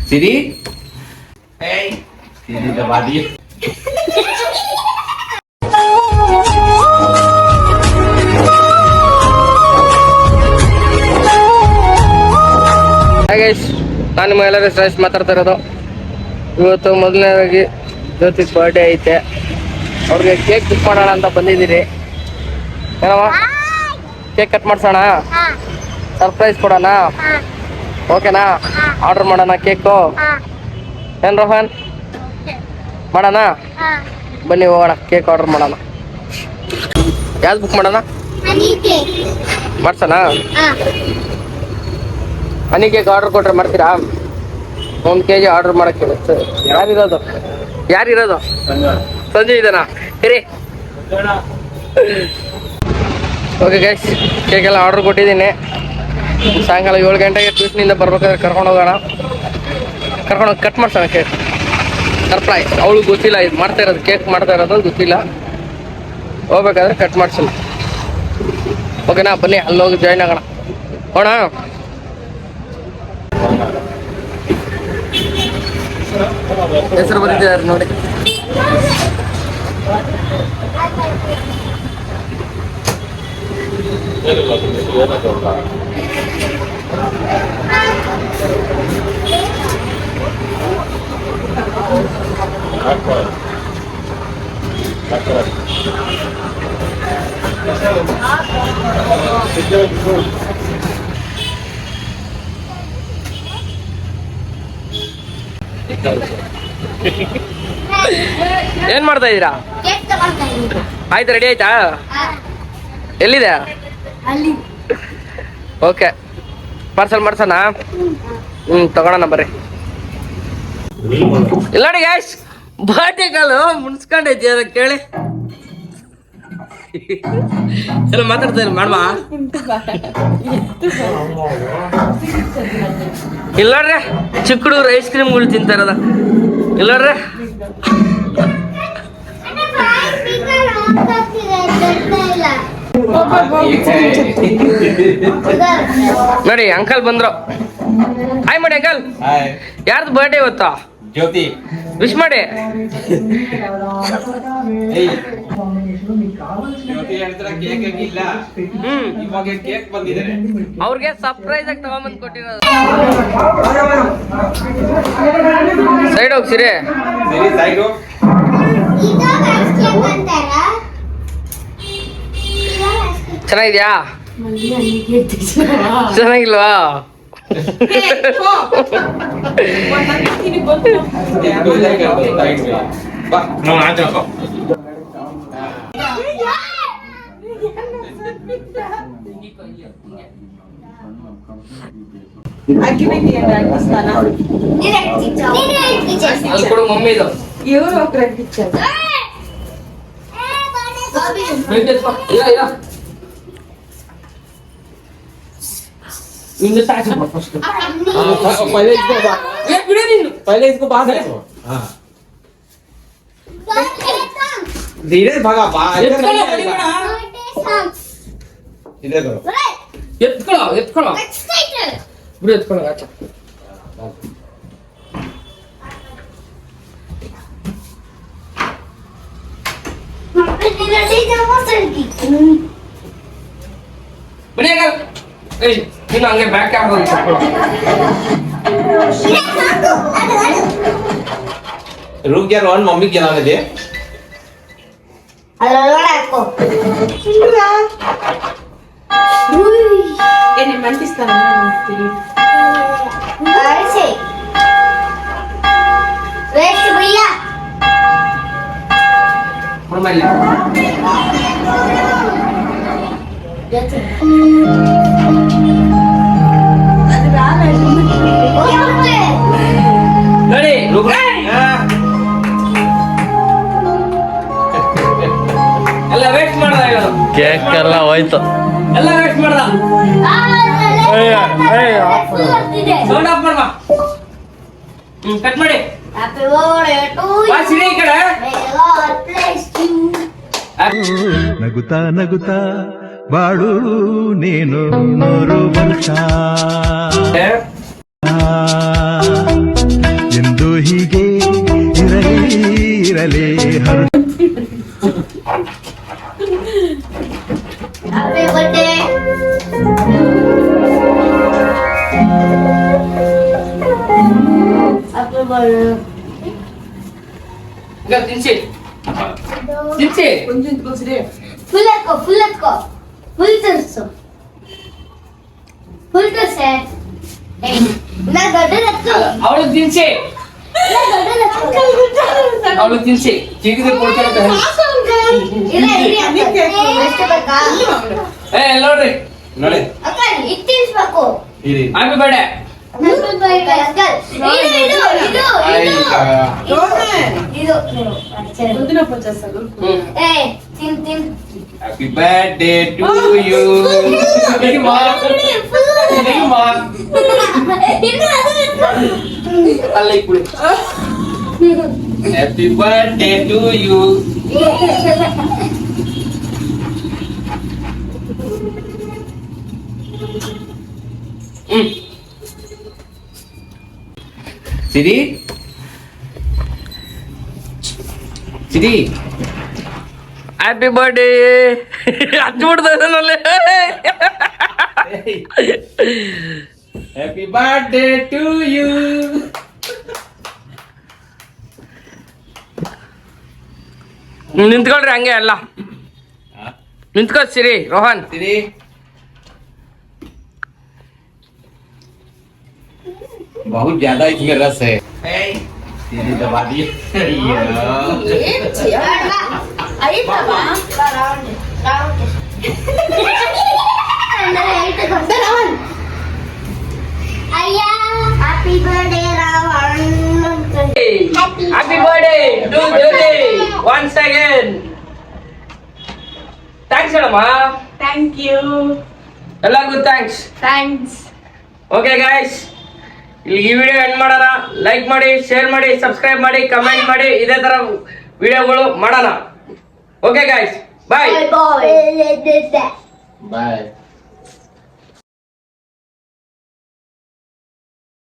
Siri, hey, Siri daba dia. Hi guys, ನಾನು ನಿಮ್ಮೆಲ್ಲರೂ ಶ್ರೇಷ್ಠ ಮಾತಾಡ್ತಾ ಇರೋದು. ಇವತ್ತು ಮೊದಲನೇದಾಗಿ ಜ್ಯೋತಿ ಬರ್ಡೇ ಐತೆ, ಅವ್ರಿಗೆ ಕೇಕ್ ಕಟ್ ಮಾಡೋಣ ಅಂತ ಬಂದಿದ್ದೀರಿ. ಏನವ, ಕೇಕ್ ಕಟ್ ಮಾಡ್ಸೋಣ, ಸರ್ಪ್ರೈಸ್ ಕೊಡೋಣ, ಓಕೆನಾ? ಆರ್ಡರ್ ಮಾಡೋಣ ಕೇಕು. ಏನ್ ರೋಹನ್, ಮಾಡೋಣ? ಬನ್ನಿ ಹೋಗೋಣ, ಕೇಕ್ ಆರ್ಡರ್ ಮಾಡೋಣ. ಯಾವ್ದು ಬುಕ್ ಮಾಡೋಣ? ಮಾಡ್ಸೋಣ? ಹನಿ ಕೇಕ್ ಆರ್ಡರ್ ಕೊಟ್ರೆ ಮಾಡ್ತೀರಾ? 1 kg ಆರ್ಡರ್ ಮಾಡಕ್ಕೆ. ಯಾರಿರೋದು? ಸಂಜೆ ಇದ್ದಾನಾ? ಇರಿ. ಓಕೆ ಗೈಸ್, ಕೇಕ್ ಎಲ್ಲ ಆರ್ಡರ್ ಕೊಟ್ಟಿದ್ದೀನಿ. ಸಾಯಂಕಾಲ 7 ಗಂಟೆಗೆ ಟ್ಯೂಷನಿಂದ ಬರ್ಬೇಕಾದ್ರೆ ಕರ್ಕೊಂಡು ಹೋಗೋಣ. ಕರ್ಕೊಂಡೋಗಿ ಕಟ್ ಮಾಡ್ಸೋಣ ಕೇಕ್. ಸರ್ಪ್ರೈಸ್. ಅವಳು ಗೊತ್ತಿಲ್ಲ ಇದು ಮಾಡ್ತಾ ಇರೋದು, ಕೇಕ್ ಮಾಡ್ತಾ ಇರೋದು ಗೊತ್ತಿಲ್ಲ. ಹೋಗ್ಬೇಕಾದ್ರೆ ಕಟ್ ಮಾಡ್ಸೋಣ, ಓಕೆನಾ? ಬನ್ನಿ ಅಲ್ಲಿ ಹೋಗಿ ಜಾಯ್ನ್ ಆಗೋಣ. ಹೋಣ. ಹೆಸರು ಬಂದಿದ್ದಾರೆ ನೋಡಿ. ಏನ್ ಮಾಡ್ತಾ ಇದೀರಾ? ಆಯ್ತು, ರೆಡಿ ಆಯ್ತಾ? ಎಲ್ಲಿದೆ? ಓಕೆ, ಪಾರ್ಸಲ್ ಮಾಡ್ಸೋಣ. ತಗೊಳ್ಳೋಣ ಬರ್ರಿ. ಇಲ್ಲ ನೋಡಿ ಗ್ಯಾಸ್, ಬರ್ಡೇ ಕಾಲು ಮುನ್ಸ್ಕೊಂಡೈತಿ ಅದಕ್ಕೆ ಕೇಳಿ. ಎಲ್ಲ ಮಾತಾಡ್ತಾ ಇಲ್ಲ ಮಾಡಮ್ಮ. ಇಲ್ಲ ನೋಡ್ರಿ, ಚಿಕ್ಕ ಹುಡುಗರು ಐಸ್ ಕ್ರೀಮ್ಗಳು ತಿಂತಾ ಇರೋದ. ಇಲ್ಲ ನೋಡ್ರಿ, ನೋಡಿ ಅಂಕಲ್ ಬಂದ್ರು. ಹಾಯ್ ಮಾಡಿ ಅಂಕಲ್. ಯಾರ್ದು ಬರ್ಡೇ ಇವತ್ತು? ಜ್ಯೋತಿ. ವಿಶ್ ಮಾಡಿ. ಅವ್ರಿಗೆ ಸರ್ಪ್ರೈಸ್ ಆಗಿ ತಗೊಂಬಂದ್ ಕೊಟ್ಟಿರೋದು. ಸೈಡ್ ಹೋಗಿ ಸಿರಿ. ಚೆನ್ನಾಗಿದ್ಯಾ? ಚೆನ್ನಾಗಿಲ್ವಾ? ಮಮ್ಮಿದು पहले इसको बाहर रखो। हाँ, धीरे भागा इधर करो। ಎತ್ಕೊಳ್ಳೋ ಬಿಡು, ಎತ್ಕೊಳ್ಳೋ. ಆಚೆ ಬನ್ನಿ. ನೀನು ಹಂಗೆ ಬ್ಯಾಕ್ ಆಗೋದು. रुक जा रोहन, मम्मी गिराने दे. Ini mantistaను. ನೋಡಿ ಎಲ್ಲ ವೇಸ್ಟ್ ಮಾಡ್ದ, ಕೇಕ್ ಎಲ್ಲ ಹೋಯ್ತು, ಎಲ್ಲ ವೇಸ್ಟ್ ಮಾಡ್ದ. ಸೌಂಡ್ ಆಫ್ ಮಾಡ್ಬಾ. ಕಟ್ ಮಾಡಿ Happy birthday to ಬಾ you. ಸಿರಿ ಈ ಕಡೆ May God bless you. ನಗುತ್ತಾ ನಗುತ್ತಾ ಬಾಳು ನೀನು 100 ವರ್ಷ ಎಂದು ಹೀಗೆ ಇರಲಿ ಇರಲಿ ಹರು Happy birthday. Happy birthday. ಈಗ ತಿನ್ಸಿ ತಿನ್ಸಿ కొంచెం కొద్దిరే Full echo, full echo. Full terso. Full terse. Hey, na gade rakko. ಅವಳು ತಿನ್ಸಿ Na gade rakko. ಅವಳು ತಿನ್ಸಿ ಚೀಗಿದ್ರೆ ಕೊಡ್ತಾರೆ ಅಂತ ಹೇಳಿ. Ira ira. ಎಷ್ಟು ಬೇಕಾ? ಏ ನೋಡ್ರಿ ನೋಡಿ ಅಕ್ಕ ಇಟ್ಟಿಸ್ಬೇಕು. ಇರಿ happy birthday Happy birthday uncle. ಇದು పొద్దున వచ్చేస్తాను ಏ ತಿನ್ ತಿನ್ ಹ್ಯಾಪಿ ಬರ್ತ್ಡೇ ಟು ಯು ಮಾ ಮಾ ಅಲ್ಲ ಇಕ್ಬಿಡಿ happy birthday to you Siri Siri happy birthday ಹಚ್ಬಿಡ್ತಾನಲ್ಲೇ ಹ್ಯಾಪಿ ಬರ್ತ್ಡೇ ಟು ಯು ನಿಂತ್ಕೊಳ್ರಿ ಹಂಗೆ ಅಲ್ಲ ನಿಂತ್ಕೋ ಸಿರಿ ರೋಹನ್ ಸಿರಿ बहुत ज्यादा इसमें रस है सीधी दबा दिए ಐತವಾ ರೌಂಡ್ ರೌಂಡ್ ರಾವಣ್ ಅಯ್ಯ happy birthday Ravan happy birthday to Jyothi once again thanks ಹೇಳಮ್ಮ థ్యాంక్ యూ ಎಲ್ಲರಿಗೂ ಥ್ಯಾಂಕ್ಸ್ థ్యాంక్స్ ಓಕೆ ಗಾಯ್ಸ್ ಇಲ್ಲಿ ಈ ವಿಡಿಯೋ ಎಂಡ್ ಮಾಡೋಣ ಲೈಕ್ ಮಾಡಿ ಶೇರ್ ಮಾಡಿ ಸಬ್ಸ್ಕ್ರೈಬ್ ಮಾಡಿ ಕಮೆಂಟ್ ಮಾಡಿ ಇದೇ ತರ ವಿಡಿಯೋಗಳು ಮಾಡೋಣ okay guys bye bye bye